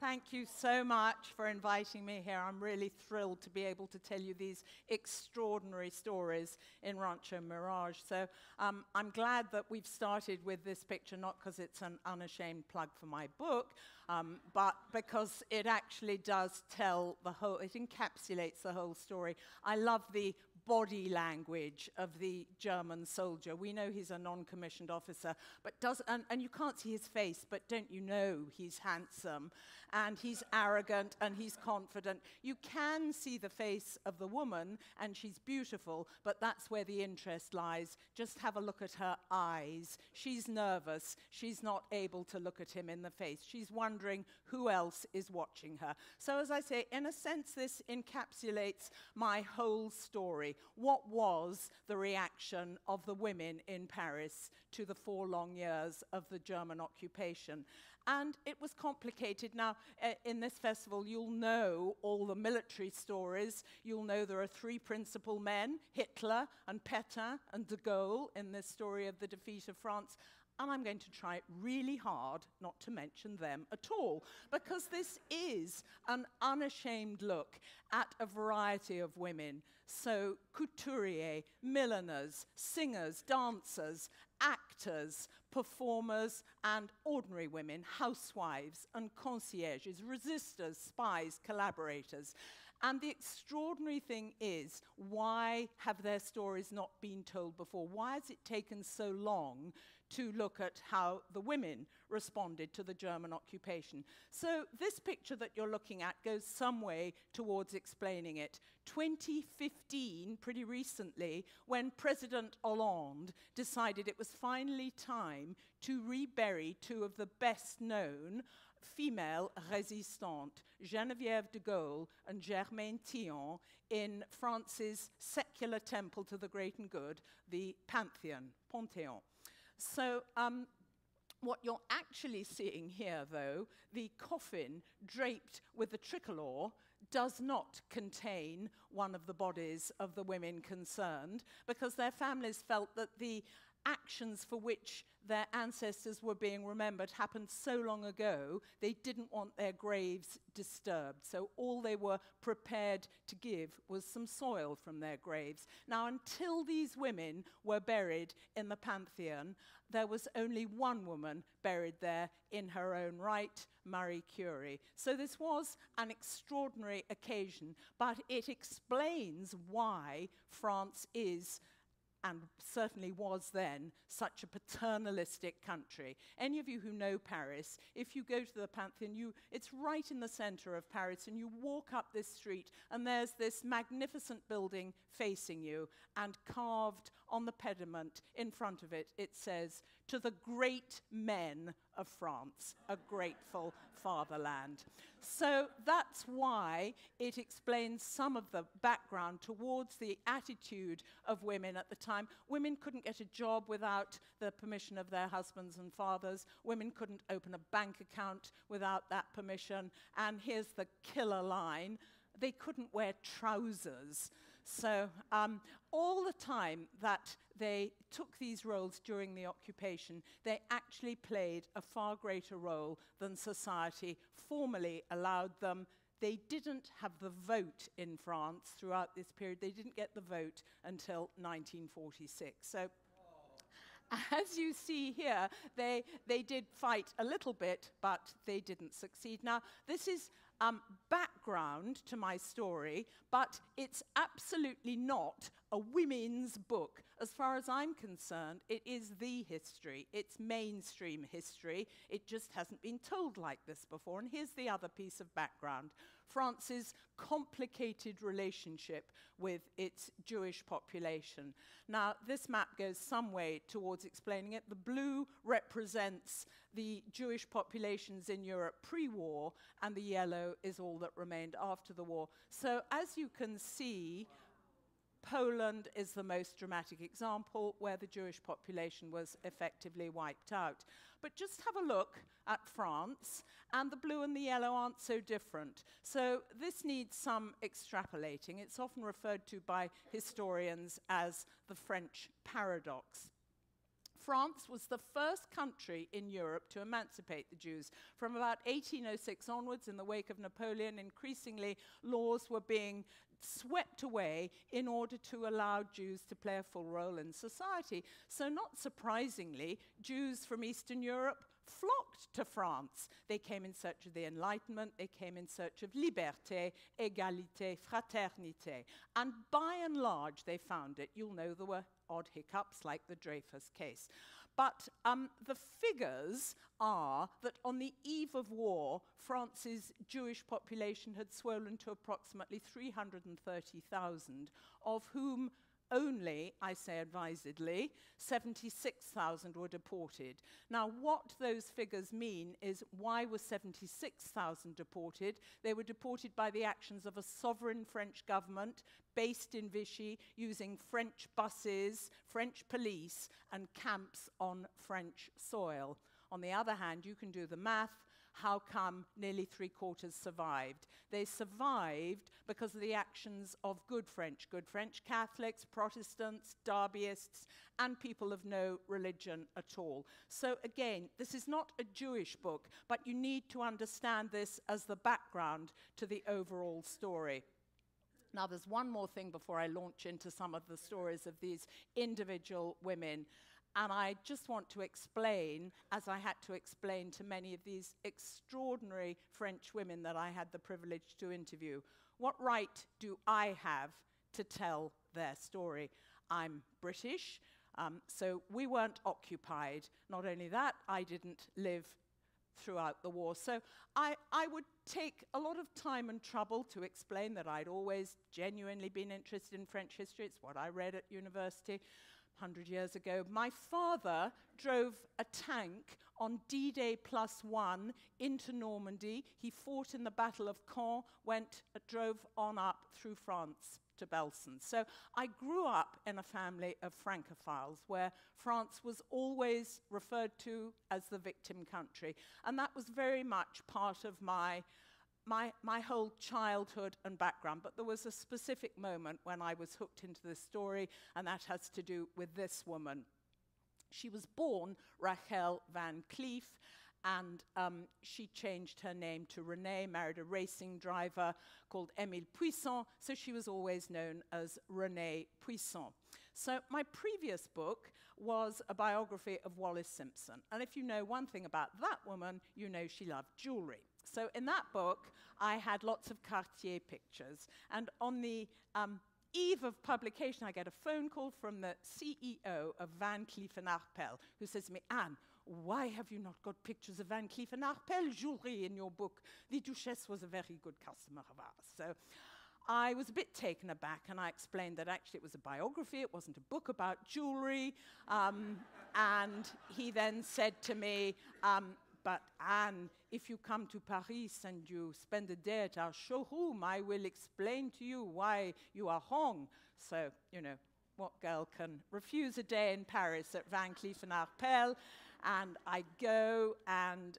Thank you so much for inviting me here. I'm really thrilled to be able to tell you these extraordinary stories in Rancho Mirage. So I'm glad that we've started with this picture, not because it's an unashamed plug for my book, but because it actually does tell the whole, it encapsulates the whole story. I love the body language of the German soldier. We know he's a non-commissioned officer, but and you can't see his face, but don't you know he's handsome, and he's arrogant, and he's confident. You can see the face of the woman, and she's beautiful, but that's where the interest lies. Just have a look at her eyes. She's nervous. She's not able to look at him in the face. She's wondering who else is watching her. So as I say, in a sense, this encapsulates my whole story. What was the reaction of the women in Paris to the 4 long years of the German occupation? And it was complicated. Now, in this festival, you'll know all the military stories. You'll know there are 3 principal men, Hitler and Pétain and de Gaulle, in this story of the defeat of France. And I'm going to try really hard not to mention them at all, because this is an unashamed look at a variety of women. So couturier, milliners, singers, dancers, actors, performers, and ordinary women, housewives and concierges, resistors, spies, collaborators. And the extraordinary thing is, why have their stories not been told before? Why has it taken so long to look at how the women responded to the German occupation? So this picture that you're looking at goes some way towards explaining it. 2015, pretty recently, when President Hollande decided it was finally time to rebury 2 of the best-known female résistantes, Geneviève de Gaulle and Germaine Tillon, in France's secular temple to the great and good, the Pantheon. So what you're actually seeing here, though, the coffin draped with the tricolour, does not contain one of the bodies of the women concerned, because their families felt that the actions for which their ancestors were being remembered happened so long ago, they didn't want their graves disturbed. So all they were prepared to give was some soil from their graves. Now, until these women were buried in the Pantheon, there was only one woman buried there in her own right, Marie Curie. So this was an extraordinary occasion, but it explains why France is, and certainly was then, such a paternalistic country. Any of you who know Paris, if you go to the Pantheon, it's right in the center of Paris, and you walk up this street, and there's this magnificent building facing you, and carved on the pediment in front of it, it says, "To the great men of France, a grateful fatherland." So that's why it explains some of the background towards the attitude of women at the time. Women couldn't get a job without the permission of their husbands and fathers. Women couldn't open a bank account without that permission. And here's the killer line: they couldn't wear trousers. So all the time that they took these roles during the occupation, they actually played a far greater role than society formally allowed them. They didn't have the vote in France throughout this period. They didn't get the vote until 1946. So as you see here, they did fight a little bit, but they didn't succeed. Now, this is background to my story, but it's absolutely not a women's book. As far as I'm concerned, it is the history. It's mainstream history. It just hasn't been told like this before. And here's the other piece of background: France's complicated relationship with its Jewish population. Now, this map goes some way towards explaining it. The blue represents the Jewish populations in Europe pre-war, and the yellow is all that remained after the war. So as you can see, Poland is the most dramatic example, where the Jewish population was effectively wiped out. But just have a look at France, and the blue and the yellow aren't so different. So this needs some extrapolating. It's often referred to by historians as the French paradox. France was the first country in Europe to emancipate the Jews. From about 1806 onwards, in the wake of Napoleon, increasingly laws were being swept away in order to allow Jews to play a full role in society. So not surprisingly, Jews from Eastern Europe flocked to France. They came in search of the Enlightenment, they came in search of liberté, égalité, fraternité. And by and large, they found it. You'll know there were odd hiccups like the Dreyfus case. But the figures are that on the eve of war, France's Jewish population had swollen to approximately 330,000, of whom only, I say advisedly, 76,000 were deported. Now, what those figures mean is, why were 76,000 deported? They were deported by the actions of a sovereign French government based in Vichy, using French buses, French police, and camps on French soil. On the other hand, you can do the math. How come nearly three-quarters survived? They survived because of the actions of good French Catholics, Protestants, Derbyists, and people of no religion at all. So again, this is not a Jewish book, but you need to understand this as the background to the overall story. Now, there's one more thing before I launch into some of the stories of these individual women. And I just want to explain, as I had to explain to many of these extraordinary French women that I had the privilege to interview, what right do I have to tell their story? I'm British, so we weren't occupied. Not only that, I didn't live throughout the war. So I would take a lot of time and trouble to explain that I'd always genuinely been interested in French history. It's what I read at university 100 years ago. My father drove a tank on D-Day +1 into Normandy. He fought in the Battle of Caen, drove on up through France to Belsen. So I grew up in a family of Francophiles where France was always referred to as the victim country. And that was very much part of my whole childhood and background. But there was a specific moment when I was hooked into this story, and that has to do with this woman. She was born Rachel Van Cleef, and she changed her name to Renée, married a racing driver called Émile Puissant, so she was always known as Renée Puissant. So my previous book was a biography of Wallis Simpson. And if you know one thing about that woman, you know she loved jewelry. So in that book, I had lots of Cartier pictures. And on the eve of publication, I get a phone call from the CEO of Van Cleef & Arpels, who says to me, "Anne, why have you not got pictures of Van Cleef & Arpels jewelry in your book? The Duchess was a very good customer of ours." So I was a bit taken aback, and I explained that actually it was a biography, it wasn't a book about jewelry. And he then said to me, "But Anne, if you come to Paris and you spend a day at our showroom, I will explain to you why you are wrong." So, you know, what girl can refuse a day in Paris at Van Cleef & Arpels? And I go, and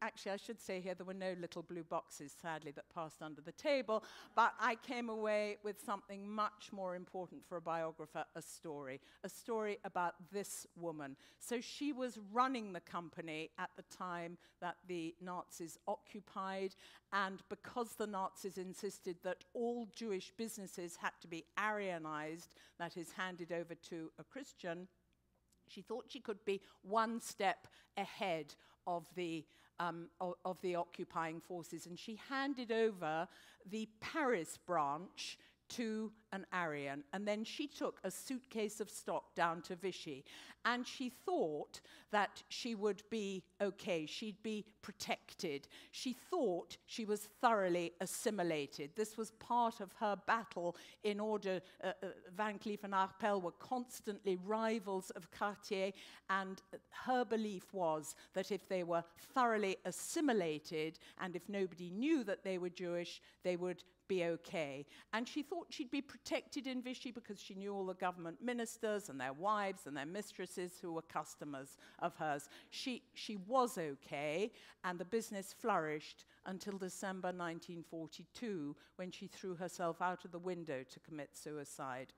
actually, I should say here, there were no little blue boxes, sadly, that passed under the table, but I came away with something much more important for a biographer, a story about this woman. So she was running the company at the time that the Nazis occupied, and because the Nazis insisted that all Jewish businesses had to be Aryanized, that is, handed over to a Christian, she thought she could be one step ahead of the occupying forces, and she handed over the Paris branch to an Aryan, and then she took a suitcase of stock down to Vichy, and she thought that she would be okay, she'd be protected. She thought she was thoroughly assimilated. This was part of her battle in order, Van Cleef & Arpels were constantly rivals of Cartier, and her belief was that if they were thoroughly assimilated, and if nobody knew that they were Jewish, they would be okay. And she thought she'd be protected in Vichy because she knew all the government ministers and their wives and their mistresses who were customers of hers. She was okay, and the business flourished until December 1942, when she threw herself out of the window to commit suicide.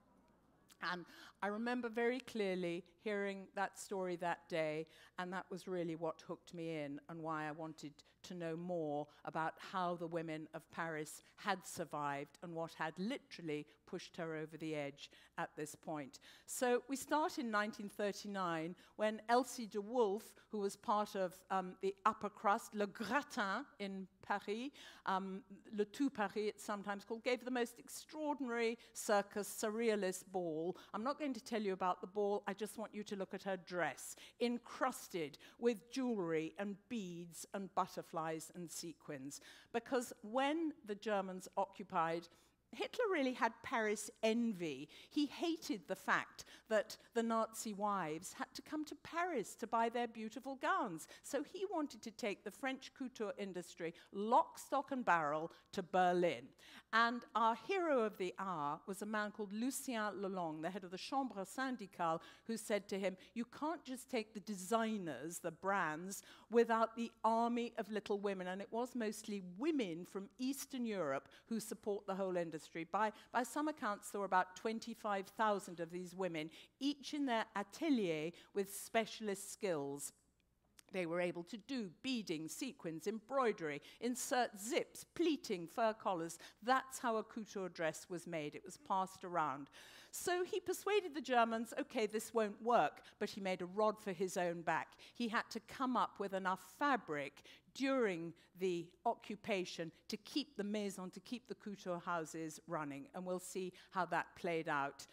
And I remember very clearly hearing that story that day, and that was really what hooked me in and why I wanted to know more about how the women of Paris had survived and what had literally pushed her over the edge at this point. So we start in 1939 when Elsie de Wolfe, who was part of the upper crust, Le Gratin in Paris, Le Tout Paris it's sometimes called, gave the most extraordinary circus surrealist ball. I'm not going to tell you about the ball, I just want you to look at her dress, encrusted with jewelry and beads and butterflies and sequins. Because when the Germans occupied, Hitler really had Paris envy. He hated the fact that the Nazi wives had to come to Paris to buy their beautiful gowns. So he wanted to take the French couture industry lock, stock and barrel to Berlin. And our hero of the hour was a man called Lucien Lelong, the head of the Chambre syndicale, who said to him, you can't just take the designers, the brands, without the army of little women. And it was mostly women from Eastern Europe who support the whole industry. By some accounts, there were about 25,000 of these women, each in their atelier with specialist skills. They were able to do beading, sequins, embroidery, insert zips, pleating, fur collars. That's how a couture dress was made. It was passed around. So he persuaded the Germans, okay, this won't work, but he made a rod for his own back. He had to come up with enough fabric during the occupation to keep the maison, to keep the couture houses running. And we'll see how that played out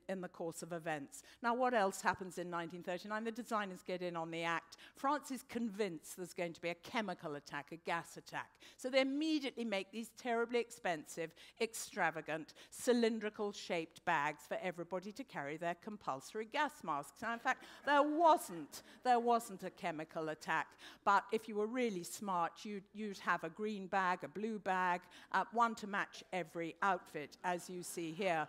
in the course of events. Now, what else happens in 1939? The designers get in on the act. France is convinced there's going to be a chemical attack, a gas attack. So they immediately make these terribly expensive, extravagant, cylindrical-shaped bags for everybody to carry their compulsory gas masks. Now, in fact, there wasn't a chemical attack, but if you were really smart, you'd have a green bag, a blue bag, one to match every outfit, as you see here.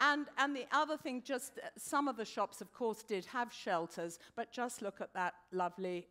And the other thing, just some of the shops, of course, did have shelters, but just look at that lovely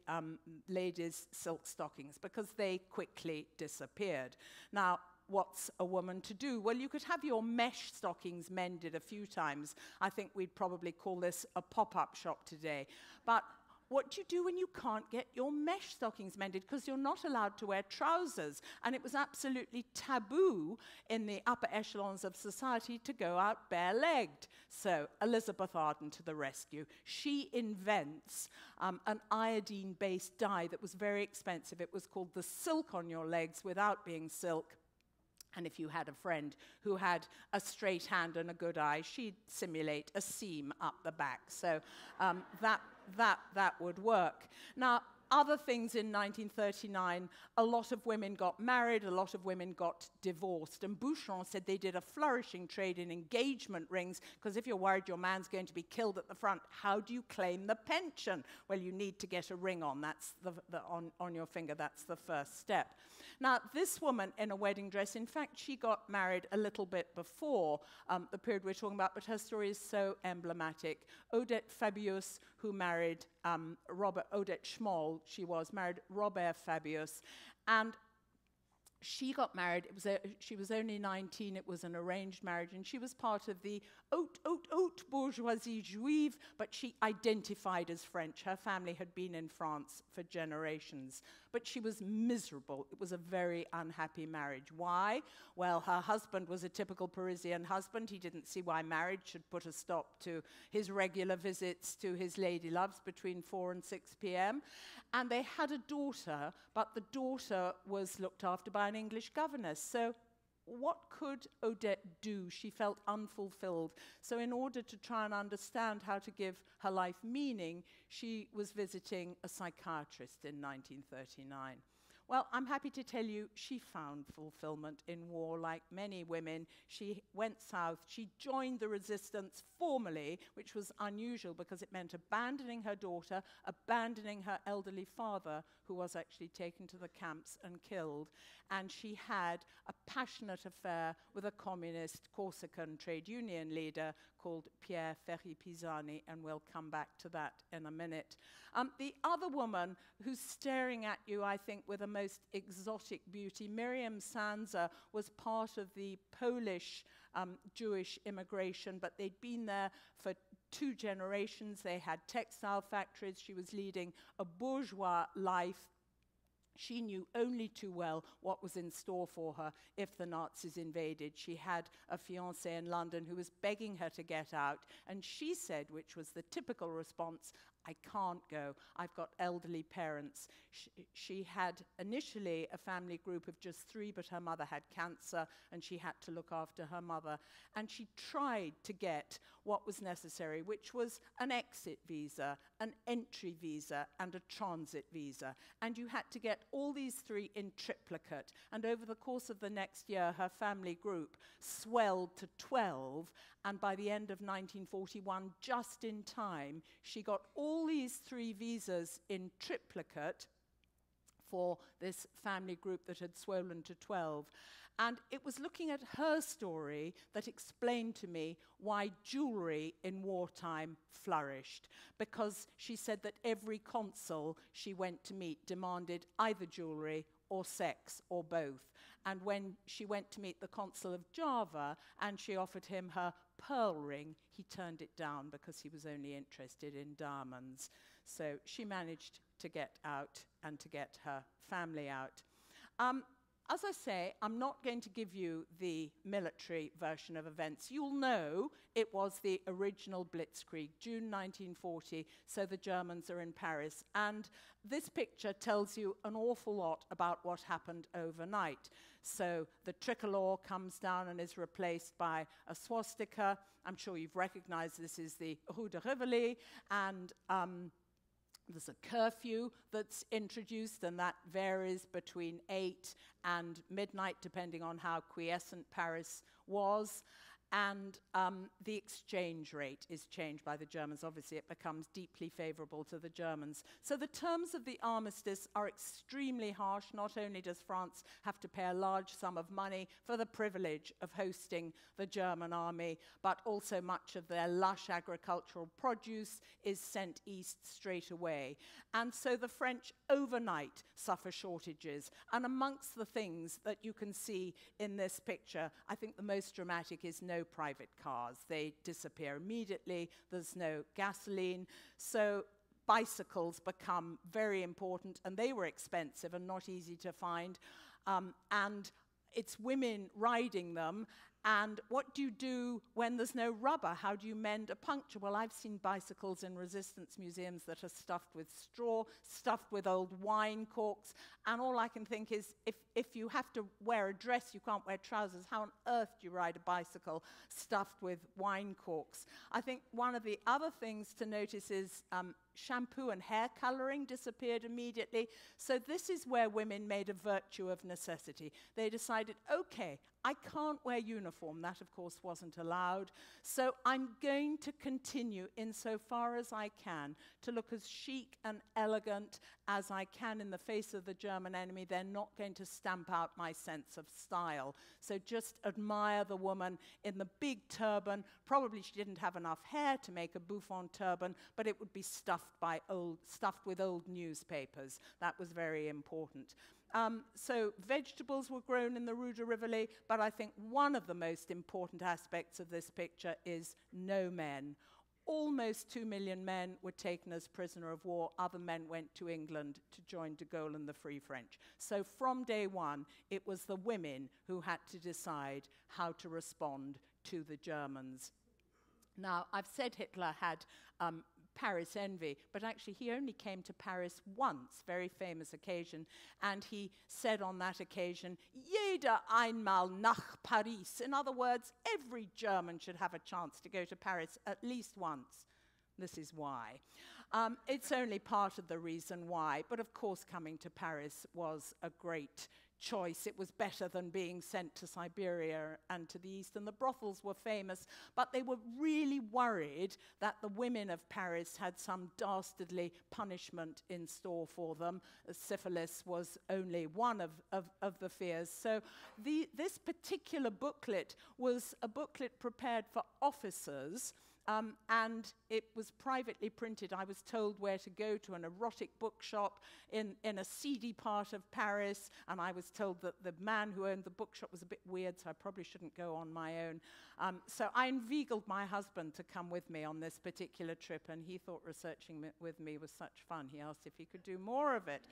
ladies' silk stockings, because they quickly disappeared. Now, what's a woman to do? Well, you could have your mesh stockings mended a few times. I think we'd probably call this a pop-up shop today. But what do you do when you can't get your mesh stockings mended? Because you're not allowed to wear trousers. And it was absolutely taboo in the upper echelons of society to go out bare-legged. So Elizabeth Arden to the rescue. She invents an iodine-based dye that was very expensive. It was called the silk on your legs without being silk. And if you had a friend who had a straight hand and a good eye, she'd simulate a seam up the back. So that would work. Now, other things in 1939, a lot of women got married, a lot of women got divorced. And Boucheron said they did a flourishing trade in engagement rings, because if you're worried your man's going to be killed at the front, how do you claim the pension? Well, you need to get a ring on. That's on your finger. That's the first step. Now, this woman in a wedding dress, in fact, she got married a little bit before the period we're talking about, but her story is so emblematic. Odette Fabius, who married Odette Schmoll, she was married Robert Fabius, and she got married. She was only 19. It was an arranged marriage, and she was part of the haute bourgeoisie juive, but she identified as French. Her family had been in France for generations, but she was miserable. It was a very unhappy marriage. Why? Well, her husband was a typical Parisian husband. He didn't see why marriage should put a stop to his regular visits to his lady loves between 4 and 6 p.m. And they had a daughter, but the daughter was looked after by an English governess. So what could Odette do? She felt unfulfilled. So in order to try and understand how to give her life meaning, she was visiting a psychiatrist in 1939. Well, I'm happy to tell you she found fulfillment in war like many women. She went south. She joined the resistance formally, which was unusual because it meant abandoning her daughter, abandoning her elderly father, who was actually taken to the camps and killed. And she had a passionate affair with a communist Corsican trade union leader called Pierre Ferri-Pisani, and we'll come back to that in a minute. The other woman who's staring at you, I think, with a most exotic beauty, Miriam Sansa, was part of the Polish Jewish immigration, but they'd been there for 2 generations. They had textile factories. She was leading a bourgeois life. She knew only too well what was in store for her if the Nazis invaded. She had a fiancé in London who was begging her to get out, and she said, which was the typical response, "I can't go. I've got elderly parents." She had initially a family group of just 3, but her mother had cancer, and she had to look after her mother. And she tried to get what was necessary, which was an exit visa, an entry visa, and a transit visa. And you had to get all these 3 in triplicate. And over the course of the next year, her family group swelled to 12, and by the end of 1941, just in time, she got all these 3 visas in triplicate for this family group that had swollen to 12. And it was looking at her story that explained to me why jewelry in wartime flourished. Because she said that every consul she went to meet demanded either jewelry or sex or both. And when she went to meet the consul of Java and she offered him her pearl ring, he turned it down because he was only interested in diamonds. So she managed to get out and to get her family out. As I say, I'm not going to give you the military version of events. You'll know it was the original Blitzkrieg, June 1940, so the Germans are in Paris. And this picture tells you an awful lot about what happened overnight. So the tricolor comes down and is replaced by a swastika. I'm sure you've recognized this is the Rue de Rivoli, and there's a curfew that's introduced, and that varies between 8 and midnight, depending on how quiescent Paris was. And the exchange rate is changed by the Germans. Obviously, it becomes deeply favorable to the Germans. So the terms of the armistice are extremely harsh. Not only does France have to pay a large sum of money for the privilege of hosting the German army, but also much of their lush agricultural produce is sent east straight away. And so the French overnight suffer shortages. And amongst the things that you can see in this picture, I think the most dramatic is no private cars. They disappear immediately. There's no gasoline. So bicycles become very important, and they were expensive and not easy to find. And it's women riding them. And what do you do when there's no rubber? How do you mend a puncture? Well, I've seen bicycles in resistance museums that are stuffed with straw, stuffed with old wine corks. And all I can think is, if you have to wear a dress, you can't wear trousers. How on earth do you ride a bicycle stuffed with wine corks? I think one of the other things to notice is shampoo and hair coloring disappeared immediately. So this is where women made a virtue of necessity. They decided, okay, I can't wear uniform. That, of course, wasn't allowed. So I'm going to continue, insofar as I can, to look as chic and elegant as I can in the face of the German enemy. They're not going to stamp out my sense of style. So just admire the woman in the big turban. Probably she didn't have enough hair to make a bouffant turban, but it would be stuffed with old newspapers. That was very important. So vegetables were grown in the Rue de Rivoli, but I think one of the most important aspects of this picture is no men. Almost 2 million men were taken as prisoner of war. Other men went to England to join de Gaulle and the Free French. So from day one, it was the women who had to decide how to respond to the Germans. Now, I've said Hitler had Paris envy, but actually he only came to Paris once, very famous occasion, and he said on that occasion, "Jeder einmal nach Paris." In other words, every German should have a chance to go to Paris at least once. This is why. It's only part of the reason why, but of course coming to Paris was a great choice. It was better than being sent to Siberia and to the east, and the brothels were famous, but they were really worried that the women of Paris had some dastardly punishment in store for them. Syphilis was only one of the fears. So this particular booklet was a booklet prepared for officers, and it was privately printed. I was told where to go to an erotic bookshop in a seedy part of Paris, and I was told that the man who owned the bookshop was a bit weird, so I probably shouldn't go on my own. So I inveigled my husband to come with me on this particular trip, and he thought researching with me was such fun. He asked if he could do more of it.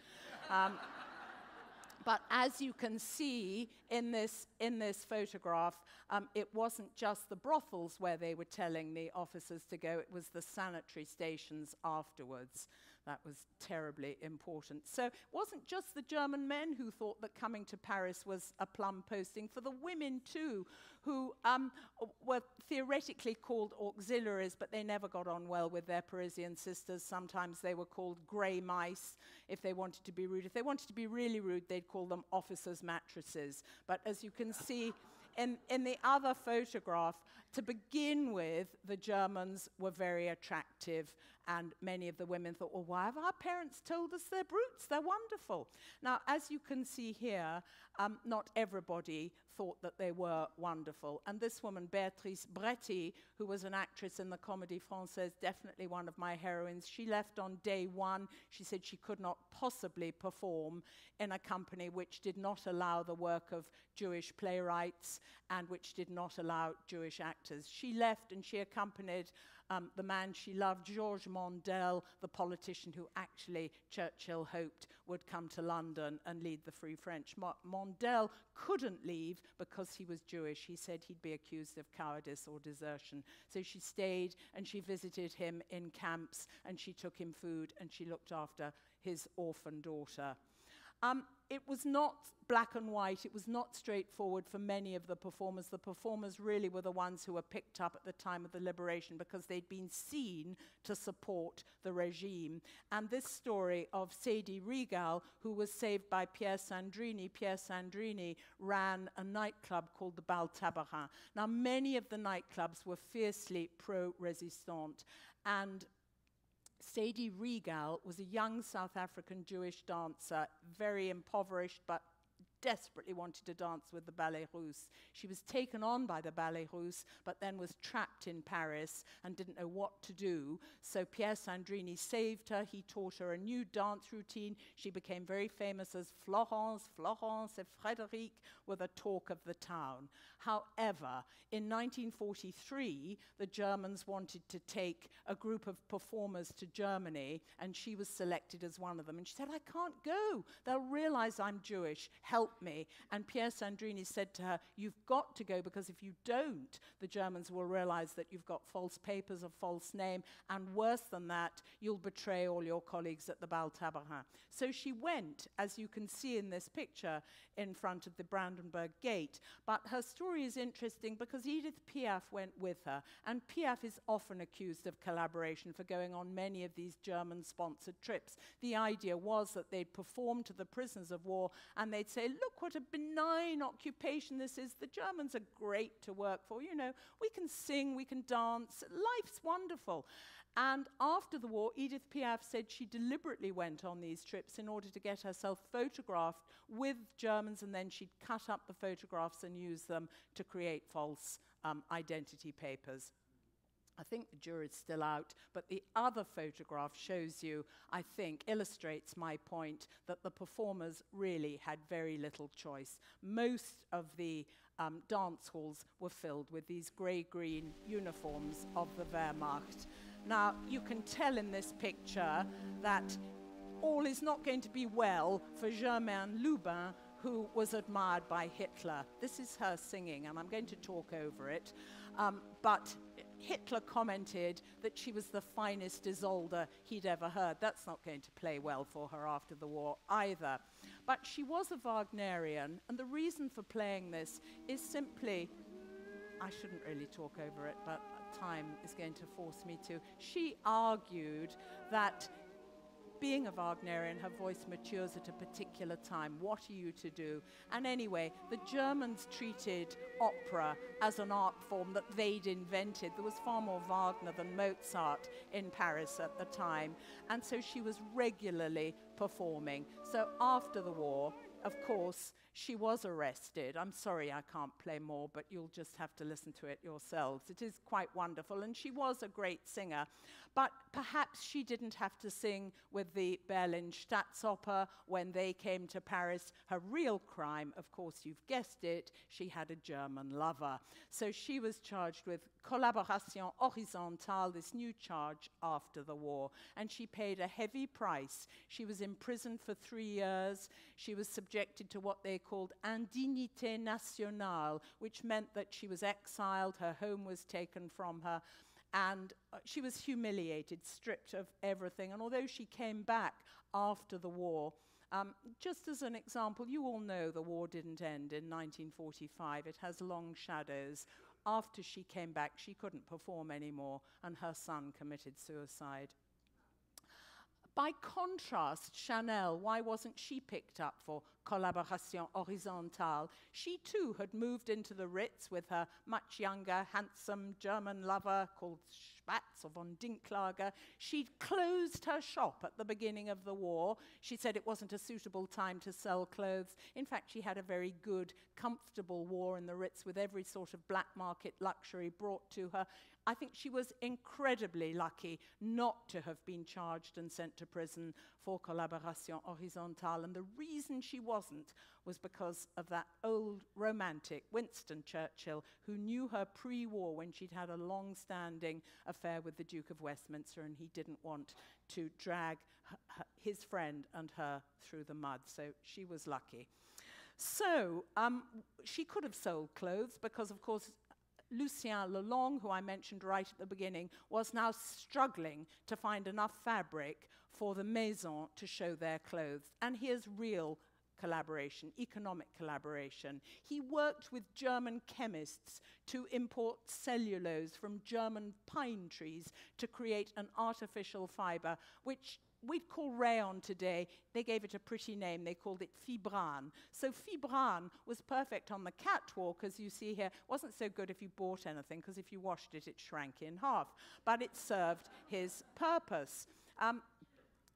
But as you can see in this photograph, it wasn't just the brothels where they were telling the officers to go, it was the sanitary stations afterwards. That was terribly important. So it wasn't just the German men who thought that coming to Paris was a plum posting. For the women too, who were theoretically called auxiliaries, but they never got on well with their Parisian sisters. Sometimes they were called grey mice if they wanted to be rude. If they wanted to be really rude, they'd call them officers' mattresses. But as you can see in the other photograph, to begin with, the Germans were very attractive, and many of the women thought, well, why have our parents told us they're brutes? They're wonderful. Now, as you can see here, not everybody thought that they were wonderful. And this woman, Béatrice Bretti, who was an actress in the Comédie Française, definitely one of my heroines, she left on day one. She said she could not possibly perform in a company which did not allow the work of Jewish playwrights and which did not allow Jewish actors. She left and she accompanied the man she loved, Georges Mandel, the politician who actually Churchill hoped would come to London and lead the Free French. Mandel couldn't leave because he was Jewish. He said he'd be accused of cowardice or desertion. So she stayed and she visited him in camps and she took him food and she looked after his orphan daughter. It was not black and white. It was not straightforward for many of the performers. The performers really were the ones who were picked up at the time of the liberation because they'd been seen to support the regime. And this story of Sadie Regal, who was saved by Pierre Sandrini ran a nightclub called the Bal Tabarin. Now, many of the nightclubs were fiercely pro-resistante, and Sadie Regal was a young South African Jewish dancer, very impoverished but desperately wanted to dance with the Ballet Russe. She was taken on by the Ballet Russe, but then was trapped in Paris and didn't know what to do. So Pierre Sandrini saved her. He taught her a new dance routine. She became very famous as Florence. Florence and Frédéric were the talk of the town. However, in 1943, the Germans wanted to take a group of performers to Germany, and she was selected as one of them. And she said, I can't go. They'll realize I'm Jewish. Help me. And Pierre Sandrini said to her, you've got to go, because if you don't, the Germans will realize that you've got false papers, a false name, and worse than that, you'll betray all your colleagues at the Bal Tabarin. So she went, as you can see in this picture, in front of the Brandenburg Gate. But her story is interesting because Edith Piaf went with her, and Piaf is often accused of collaboration for going on many of these German-sponsored trips. The idea was that they'd perform to the prisoners of war, and they'd say, look what a benign occupation this is. The Germans are great to work for. You know, we can sing, we can dance. Life's wonderful. And after the war, Edith Piaf said she deliberately went on these trips in order to get herself photographed with Germans, and then she'd cut up the photographs and use them to create false identity papers. I think the jury's still out, but the other photograph shows you, I think, illustrates my point that the performers really had very little choice. Most of the dance halls were filled with these grey-green uniforms of the Wehrmacht. Now, you can tell in this picture that all is not going to be well for Germaine Lubin, who was admired by Hitler. This is her singing, and I'm going to talk over it. But Hitler commented that she was the finest Isolde he'd ever heard. That's not going to play well for her after the war either. But she was a Wagnerian, and the reason for playing this is simply, I shouldn't really talk over it, but time is going to force me to. She argued that being a Wagnerian, her voice matures at a particular time. What are you to do? And anyway, the Germans treated opera as an art form that they'd invented. There was far more Wagner than Mozart in Paris at the time. And so she was regularly performing. So after the war, of course, she was arrested. I'm sorry I can't play more, but you'll just have to listen to it yourselves. It is quite wonderful, and she was a great singer. But perhaps she didn't have to sing with the Berlin Staatsoper when they came to Paris. Her real crime, of course, you've guessed it, she had a German lover. So she was charged with collaboration horizontale, this new charge after the war, and she paid a heavy price. She was imprisoned for 3 years. She was subjected to what they called indignité nationale, which meant that she was exiled, her home was taken from her, and she was humiliated, stripped of everything. And although she came back after the war, just as an example, you all know the war didn't end in 1945. It has long shadows. After she came back, she couldn't perform anymore, and her son committed suicide. By contrast, Chanel, why wasn't she picked up for collaboration horizontale? She too had moved into the Ritz with her much younger, handsome German lover called Spatz or von Dinklage. She'd closed her shop at the beginning of the war. She said it wasn't a suitable time to sell clothes. In fact, she had a very good, comfortable war in the Ritz with every sort of black market luxury brought to her. I think she was incredibly lucky not to have been charged and sent to prison for collaboration horizontale. And the reason she wasn't was because of that old romantic, Winston Churchill, who knew her pre-war when she'd had a long-standing affair with the Duke of Westminster, and he didn't want to drag his friend and her through the mud. So she was lucky. So she could have sold clothes because, of course, Lucien Lelong, who I mentioned right at the beginning, was now struggling to find enough fabric for the Maison to show their clothes. And here's real collaboration, economic collaboration. He worked with German chemists to import cellulose from German pine trees to create an artificial fiber, which we'd call rayon today. They gave it a pretty name. They called it fibrane. So fibrane was perfect on the catwalk, as you see here. It wasn't so good if you bought anything, because if you washed it, it shrank in half. But it served his purpose.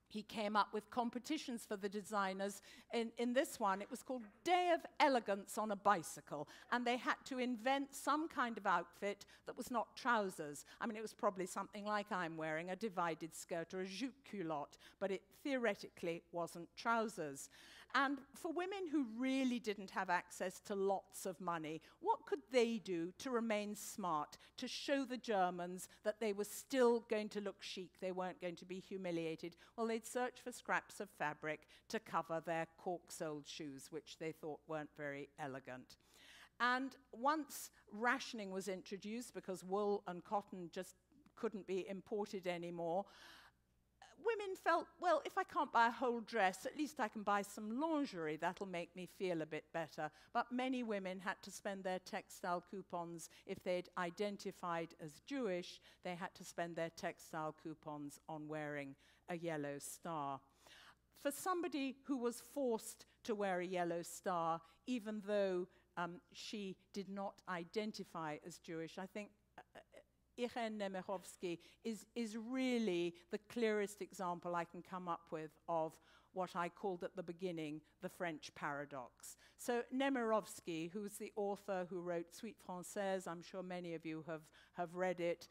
He came up with competitions for the designers. In this one, it was called Day of Elegance on a Bicycle, and they had to invent some kind of outfit that was not trousers. I mean, it was probably something like I'm wearing, a divided skirt or a jupe culotte, but it theoretically wasn't trousers. And for women who really didn't have access to lots of money, what could they do to remain smart, to show the Germans that they were still going to look chic, they weren't going to be humiliated? Well, they'd search for scraps of fabric to cover their cork-soled shoes, which they thought weren't very elegant. And once rationing was introduced, because wool and cotton just couldn't be imported anymore, women felt, well, if I can't buy a whole dress, at least I can buy some lingerie. That'll make me feel a bit better. But many women had to spend their textile coupons. If they'd identified as Jewish, they had to spend their textile coupons on wearing a yellow star. For somebody who was forced to wear a yellow star, even though she did not identify as Jewish, I think Irene Nemirovsky is really the clearest example I can come up with of what I called at the beginning the French paradox. So Nemirovsky, who's the author who wrote Suite Française, I'm sure many of you have read it,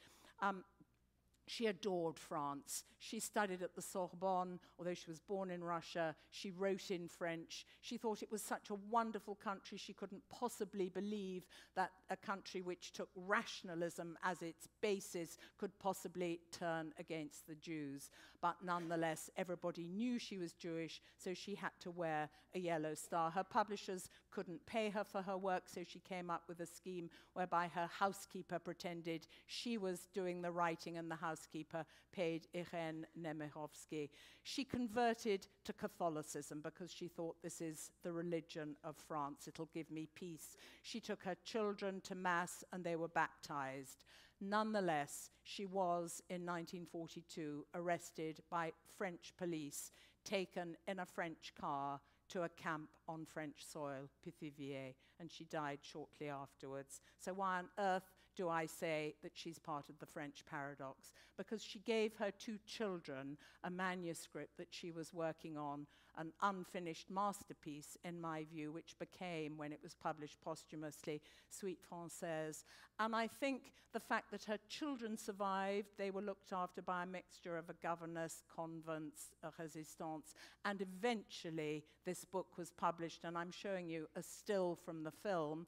she adored France. She studied at the Sorbonne, although she was born in Russia. She wrote in French. She thought it was such a wonderful country. She couldn't possibly believe that a country which took rationalism as its basis could possibly turn against the Jews. But nonetheless, everybody knew she was Jewish, so she had to wear a yellow star. Her publishers couldn't pay her for her work, so she came up with a scheme whereby her housekeeper pretended she was doing the writing and the housekeeper paid Irene Nemirovsky. She converted to Catholicism because she thought, this is the religion of France, it'll give me peace. She took her children to Mass and they were baptized. Nonetheless, she was, in 1942, arrested by French police, taken in a French car to a camp on French soil, Pithiviers, and she died shortly afterwards. So why on earth do I say that she's part of the French paradox? Because she gave her 2 children a manuscript that she was working on, an unfinished masterpiece, in my view, which became, when it was published posthumously, Suite Française. And I think the fact that her children survived, they were looked after by a mixture of a governess, convents, a résistance, and eventually this book was published, and I'm showing you a still from the film.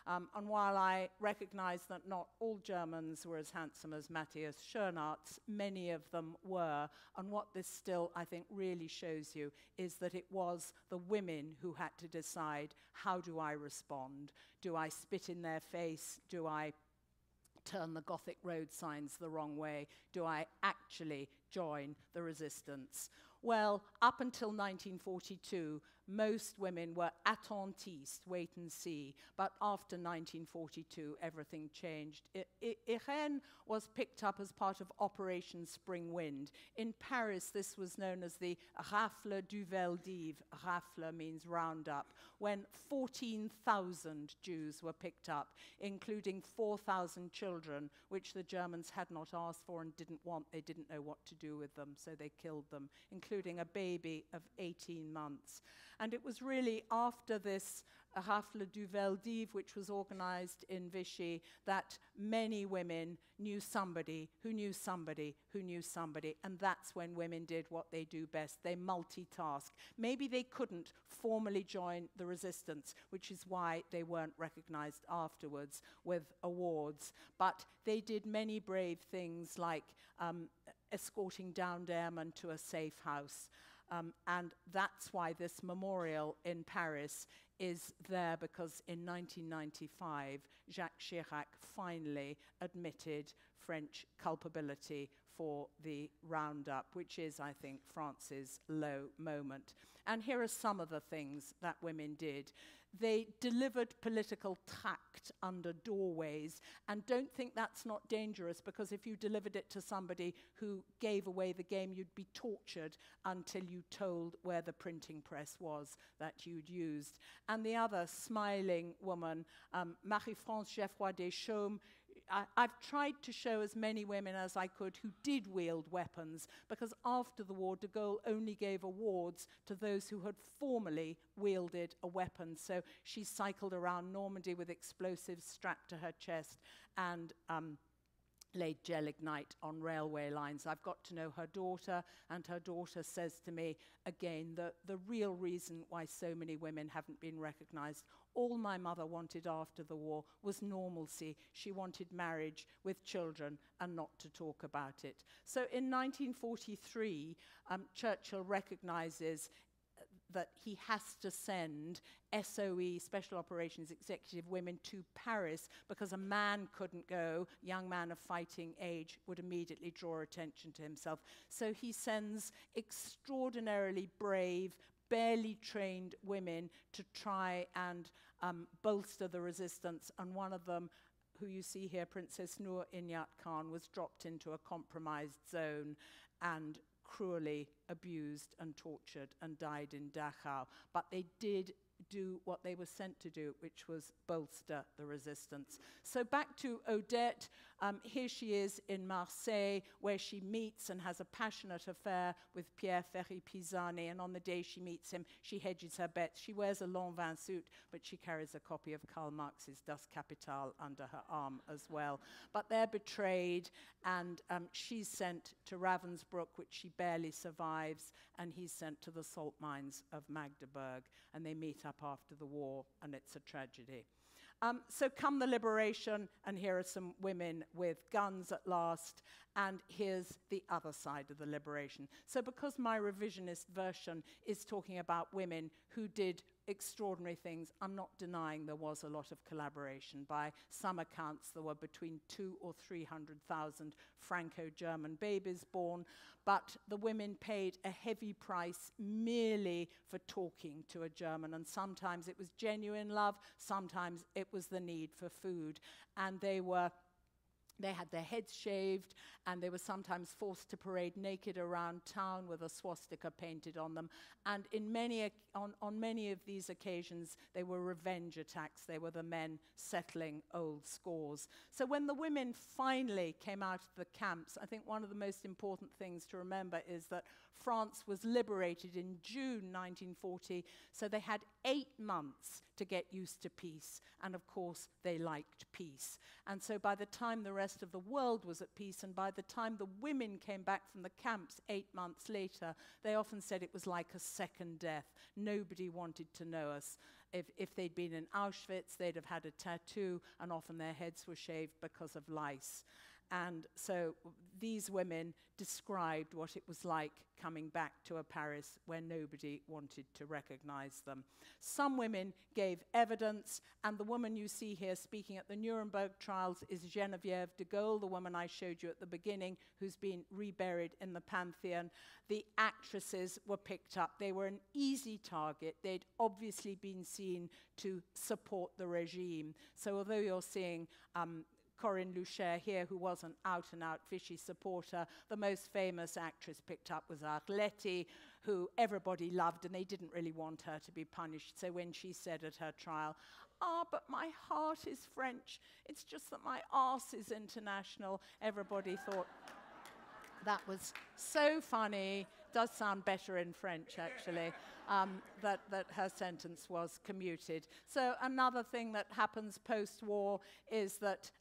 And while I recognize that not all Germans were as handsome as Matthias Schoenaerts, many of them were. And what this still, I think, really shows you is that it was the women who had to decide, how do I respond? Do I spit in their face? Do I turn the Gothic road signs the wrong way? Do I actually join the resistance? Well, up until 1942, most women were attentistes, wait and see. But after 1942, everything changed. Irène was picked up as part of Operation Spring Wind. In Paris, this was known as the Rafle du Veldiv. Rafle means roundup, when 14,000 Jews were picked up, including 4,000 children, which the Germans had not asked for and didn't want. They didn't know what to do with them, so they killed them, including a baby of 18 months. And it was really after this Rafle du Veldiv, which was organized in Vichy, that many women knew somebody who knew somebody who knew somebody, and that's when women did what they do best. They multitask. Maybe they couldn't formally join the resistance, which is why they weren't recognized afterwards with awards, but they did many brave things like escorting downed airmen to a safe house. And that's why this memorial in Paris is there, because in 1995, Jacques Chirac finally admitted French culpability for the roundup, which is, I think, France's low moment. And here are some of the things that women did. They delivered political tract under doorways, and don't think that's not dangerous, because if you delivered it to somebody who gave away the game, you'd be tortured until you told where the printing press was that you'd used. And the other smiling woman, Marie-France Geoffroy Deschaumes, I've tried to show as many women as I could who did wield weapons, because after the war, de Gaulle only gave awards to those who had formerly wielded a weapon. So she cycled around Normandy with explosives strapped to her chest and laid gelignite on railway lines. I've got to know her daughter, and her daughter says to me, again, the real reason why so many women haven't been recognized, all my mother wanted after the war was normalcy. She wanted marriage with children and not to talk about it. So in 1943, Churchill recognizes that he has to send SOE, Special Operations Executive Women, to Paris, because a man couldn't go, young man of fighting age would immediately draw attention to himself. So he sends extraordinarily brave, barely trained women to try and bolster the resistance, and one of them, who you see here, Princess Noor Inayat Khan, was dropped into a compromised zone and cruelly abused and tortured and died in Dachau. But they did do what they were sent to do, which was bolster the resistance. So back to Odette. Here she is in Marseille, where she meets and has a passionate affair with Pierre Ferry-Pisani, and on the day she meets him, she hedges her bets. She wears a Lanvin suit, but she carries a copy of Karl Marx's Das Kapital under her arm as well. But they're betrayed, and she's sent to Ravensbrück, which she barely survives, and he's sent to the salt mines of Magdeburg, and they meet up after the war, and it's a tragedy. So come the liberation, and here are some women with guns at last, and here's the other side of the liberation. So because my revisionist version is talking about women who did extraordinary things, I'm not denying there was a lot of collaboration. By some accounts, there were between 200,000 or 300,000 Franco-German babies born, but the women paid a heavy price merely for talking to a German, and sometimes it was genuine love, sometimes it was the need for food, and they were They had their heads shaved, and they were sometimes forced to parade naked around town with a swastika painted on them. And on many of these occasions, they were revenge attacks. They were the men settling old scores. So when the women finally came out of the camps, I think one of the most important things to remember is that France was liberated in June 1940, so they had 8 months to get used to peace. And of course, they liked peace. And so by the time the rest of the world was at peace, and by the time the women came back from the camps 8 months later, they often said it was like a second death. Nobody wanted to know us. If they'd been in Auschwitz, they'd have had a tattoo, and often their heads were shaved because of lice. And so these women described what it was like coming back to a Paris where nobody wanted to recognize them. Some women gave evidence, and the woman you see here speaking at the Nuremberg trials is Geneviève de Gaulle, the woman I showed you at the beginning, who's been reburied in the Pantheon. The actresses were picked up. They were an easy target. They'd obviously been seen to support the regime. So although you're seeing Corinne Lucher here, who was an out-and-out Vichy supporter, the most famous actress picked up was Arletty, who everybody loved, and they didn't really want her to be punished. So when she said at her trial, but my heart is French, it's just that my arse is international, everybody thought that was so funny. Does sound better in French, actually, that her sentence was commuted. So another thing that happens post-war is that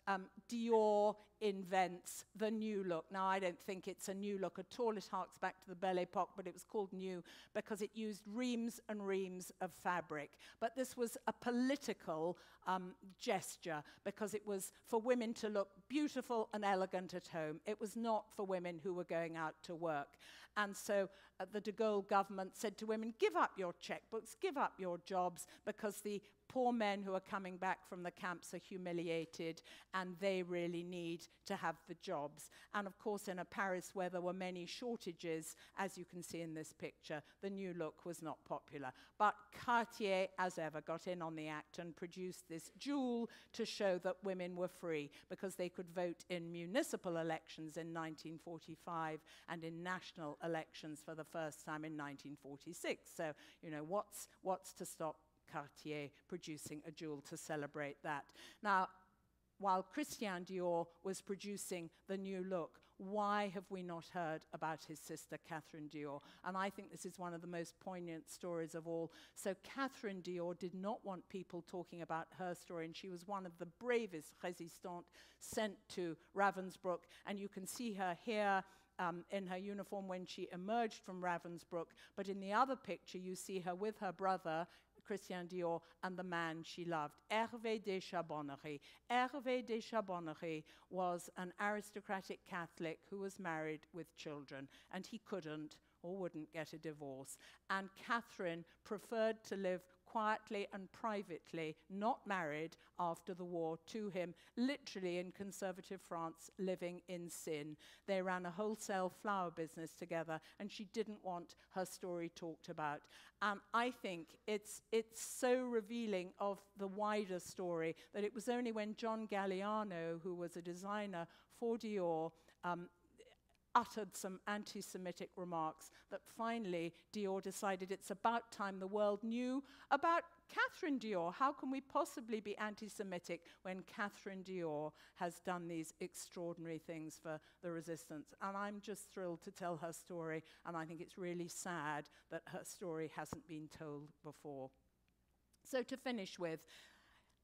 Dior invents the new look. Now, I don't think it's a new look at all. It harks back to the Belle Epoque, but it was called new because it used reams and reams of fabric. But this was a political gesture because it was for women to look beautiful and elegant at home. It was not for women who were going out to work. And so the de Gaulle government said to women, give up your checkbooks, give up your jobs, because the poor men who are coming back from the camps are humiliated, and they really need to have the jobs. And of course, in a Paris where there were many shortages, as you can see in this picture, the new look was not popular. But Cartier, as ever, got in on the act and produced this jewel to show that women were free, because they could vote in municipal elections in 1945 and in national elections for the first time in 1946. So, you know, what's to stop Cartier producing a jewel to celebrate that? Now, while Christian Dior was producing the new look, why have we not heard about his sister Catherine Dior? And I think this is one of the most poignant stories of all. So Catherine Dior did not want people talking about her story, and she was one of the bravest résistantes sent to Ravensbrück. And you can see her here in her uniform when she emerged from Ravensbrück. But in the other picture, you see her with her brother, Christian Dior, and the man she loved, Hervé de Charbonnerie. Hervé de Charbonnerie was an aristocratic Catholic who was married with children, and he couldn't or wouldn't get a divorce. And Catherine preferred to live quietly and privately, not married after the war, to him, literally in conservative France, living in sin. They ran a wholesale flower business together, and she didn't want her story talked about. I think it's so revealing of the wider story that it was only when John Galliano, who was a designer for Dior, uttered some anti-Semitic remarks that finally Dior decided it's about time the world knew about Catherine Dior. How can we possibly be anti-Semitic when Catherine Dior has done these extraordinary things for the resistance? And I'm just thrilled to tell her story, and I think it's really sad that her story hasn't been told before. So to finish with,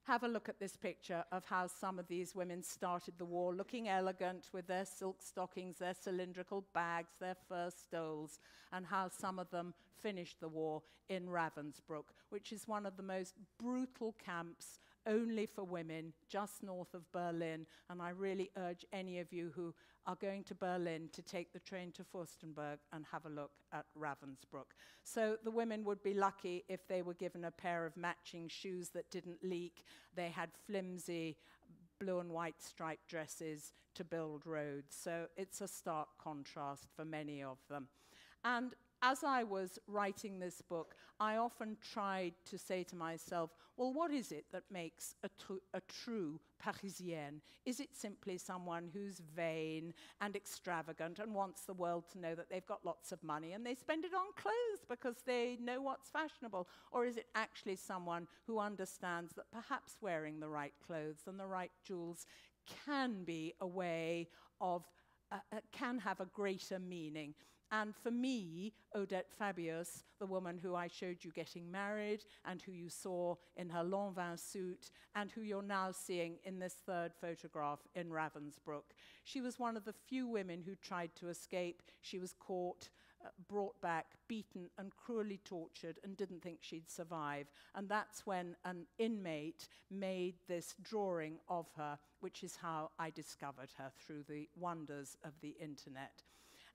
have a look at this picture of how some of these women started the war, looking elegant with their silk stockings, their cylindrical bags, their fur stoles, and how some of them finished the war in Ravensbrück, which is one of the most brutal camps only for women, just north of Berlin. And I really urge any of you who are going to Berlin to take the train to Fürstenberg and have a look at Ravensbrück. So the women would be lucky if they were given a pair of matching shoes that didn't leak. They had flimsy blue and white striped dresses to build roads. So it's a stark contrast for many of them. And as I was writing this book, I often tried to say to myself, well, what is it that makes a true Parisienne? Is it simply someone who's vain and extravagant and wants the world to know that they've got lots of money and they spend it on clothes because they know what's fashionable? Or is it actually someone who understands that perhaps wearing the right clothes and the right jewels can be a way of, can have a greater meaning? And for me, Odette Fabius, the woman who I showed you getting married and who you saw in her Lanvin suit and who you're now seeing in this third photograph in Ravensbrück, she was one of the few women who tried to escape. She was caught, brought back, beaten and cruelly tortured and didn't think she'd survive. And that's when an inmate made this drawing of her, which is how I discovered her through the wonders of the internet.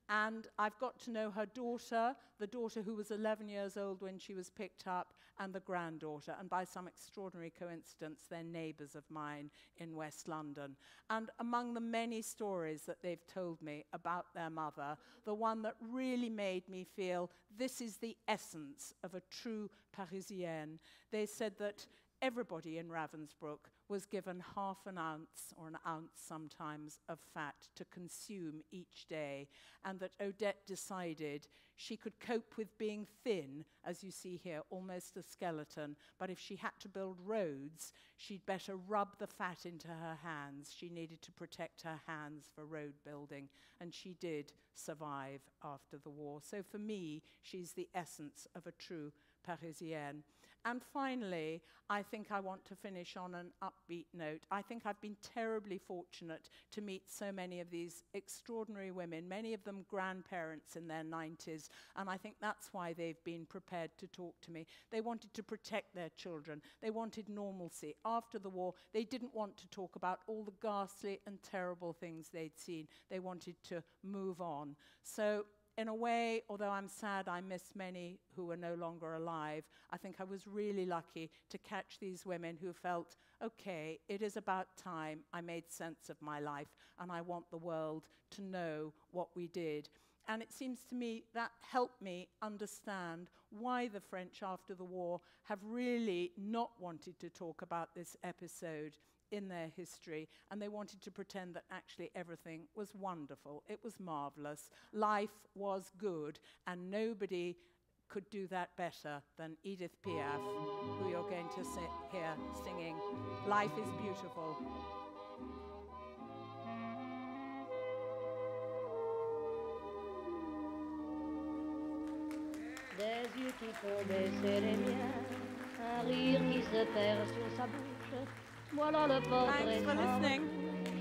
And I've got to know her daughter, the daughter who was 11 years old when she was picked up, and the granddaughter. And by some extraordinary coincidence, they're neighbours of mine in West London. And among the many stories that they've told me about their mother, the one that really made me feel this is the essence of a true Parisienne, they said that everybody in Ravensbrück was given half an ounce, or an ounce sometimes, of fat to consume each day, and that Odette decided she could cope with being thin, as you see here, almost a skeleton, but if she had to build roads, she'd better rub the fat into her hands. She needed to protect her hands for road building, and she did survive after the war. So for me, she's the essence of a true Parisienne. And finally, I think I want to finish on an upbeat note. I think I've been terribly fortunate to meet so many of these extraordinary women, many of them grandparents in their 90s, and I think that's why they've been prepared to talk to me. They wanted to protect their children. They wanted normalcy. After the war, they didn't want to talk about all the ghastly and terrible things they'd seen. They wanted to move on. So in a way, although I'm sad I miss many who are no longer alive, I think I was really lucky to catch these women who felt, okay, it is about time I made sense of my life and I want the world to know what we did. And it seems to me that helped me understand why the French after the war have really not wanted to talk about this episode in their history, and they wanted to pretend that actually everything was wonderful. It was marvelous. Life was good, and nobody could do that better than Edith Piaf, who you're going to hear singing Life is Beautiful. Des yeux qui font baisser les miens, un rire qui se perd sur sa bouche. Voilà le portrait. Thanks for listening.